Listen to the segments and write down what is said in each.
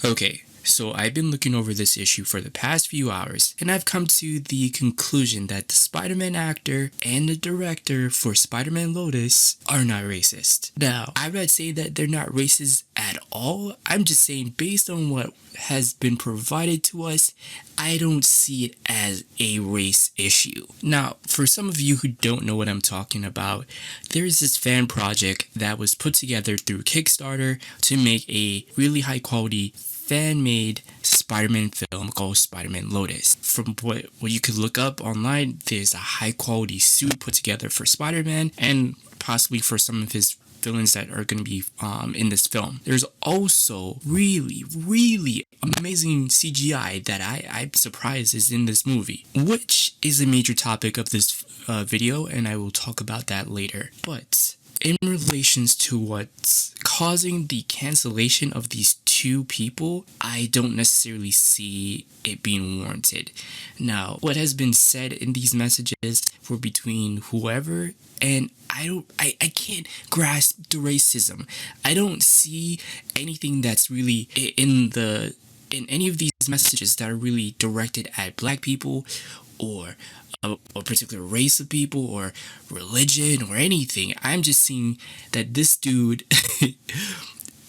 Okay, so I've been looking over this issue for the past few hours, and I've come to the conclusion that the Spider-Man actor and the director for Spider-Man LOTUS are not racist. Now, I'm not saying that they're not racist at all. I'm just saying based on what has been provided to us, I don't see it as a race issue. Now, for some of you who don't know what I'm talking about, there is this fan project that was put together through Kickstarter to make a really high quality fan-made Spider-Man film called Spider-Man LOTUS. From what you could look up online, there's a high-quality suit put together for Spider-Man and possibly for some of his villains that are going to be in this film. There's also really amazing CGI that I'm surprised is in this movie, which is a major topic of this video, and I will talk about that later. But in relations to what's causing the cancellation of these two people, I don't necessarily see it being warranted. Now, what has been said in these messages were between whoever, and I can't grasp the racism. I don't see anything that's really in any of these messages that are really directed at black people or a particular race of people or religion or anything. I'm just seeing that this dude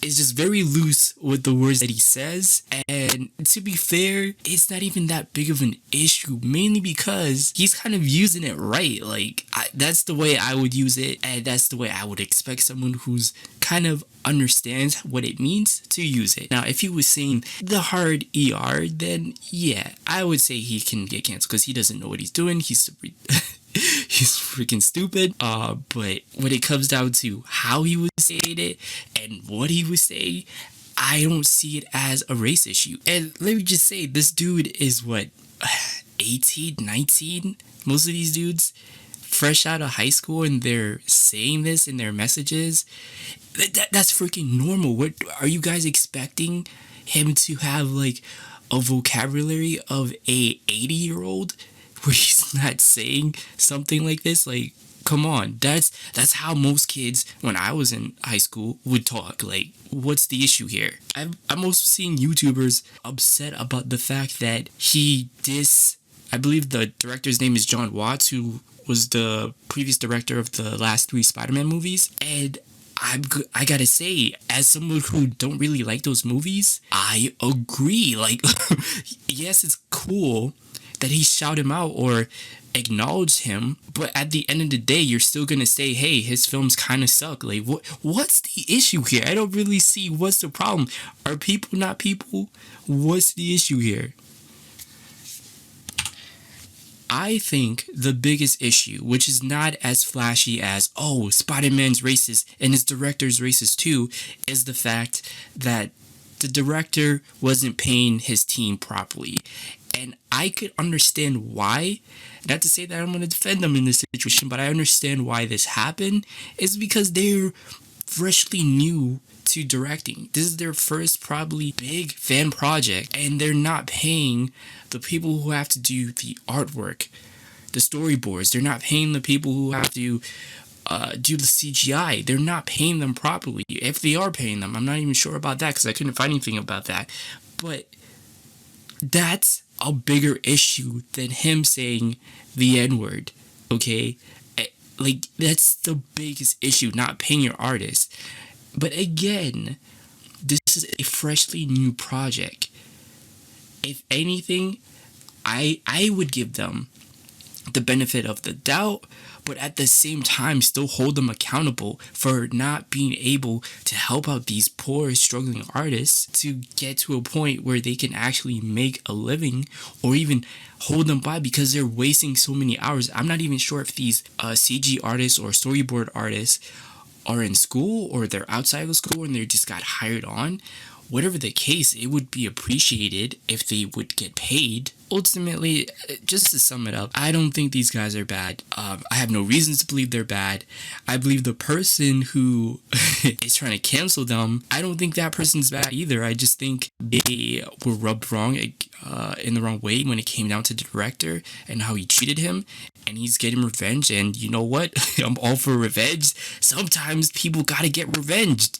is just very loose with the words that he says, and to be fair, it's not even that big of an issue, mainly because he's kind of using it right. Like, that's the way I would use it, and that's the way I would expect someone who's kind of understands what it means to use it. Now, if he was saying the hard ER, then yeah, I would say he can get canceled because he doesn't know what he's doing. He's freaking stupid. But when it comes down to how he was saying it and what he was saying, I don't see it as a race issue. And let me just say, this dude is what, 18, 19? Most of these dudes fresh out of high school, and they're saying this in their messages. That's freaking normal. What are you guys expecting him to have, like, a vocabulary of a 80-year-old where he's not saying something like this? Like, come on. That's how most kids when I was in high school would talk. Like, what's the issue here? I'm also seeing YouTubers upset about the fact that I believe the director's name is John Watts, who was the previous director of the last 3 Spider-Man movies, and I gotta say, as someone who don't really like those movies, I agree. Like, yes, it's cool that he shout him out or acknowledge him, but at the end of the day, you're still gonna say, hey, his films kind of suck. Like, what's the issue here? I don't really see what's the problem. Are people not people? What's the issue here? I think the biggest issue, which is not as flashy as, oh, Spider-Man's racist and his director's racist too, is the fact that the director wasn't paying his team properly. And I could understand why. Not to say that I'm going to defend them in this situation, but I understand why this happened. It's because they're freshly new to directing. This is their first probably big fan project, and they're not paying the people who have to do the artwork, the storyboards. They're not paying the people who have to do the CGI. They're not paying them properly. If they are paying them, I'm not even sure about that because I couldn't find anything about that. But that's a bigger issue than him saying the N-word, okay? Like, that's the biggest issue, not paying your artist. But again, this is a freshly new project. If anything, I would give them the benefit of the doubt, but at the same time still hold them accountable for not being able to help out these poor struggling artists to get to a point where they can actually make a living, or even hold them by because they're wasting so many hours. I'm not even sure if these CG artists or storyboard artists are in school or they're outside of school and they just got hired on. Whatever the case, it would be appreciated if they would get paid. Ultimately, just to sum it up, I don't think these guys are bad. I have no reasons to believe they're bad. I believe the person who is trying to cancel them, I don't think that person's bad either. I just think they were rubbed wrong in the wrong way when it came down to the director and how he treated him. And he's getting revenge, and you know what? I'm all for revenge. Sometimes people gotta get revenged.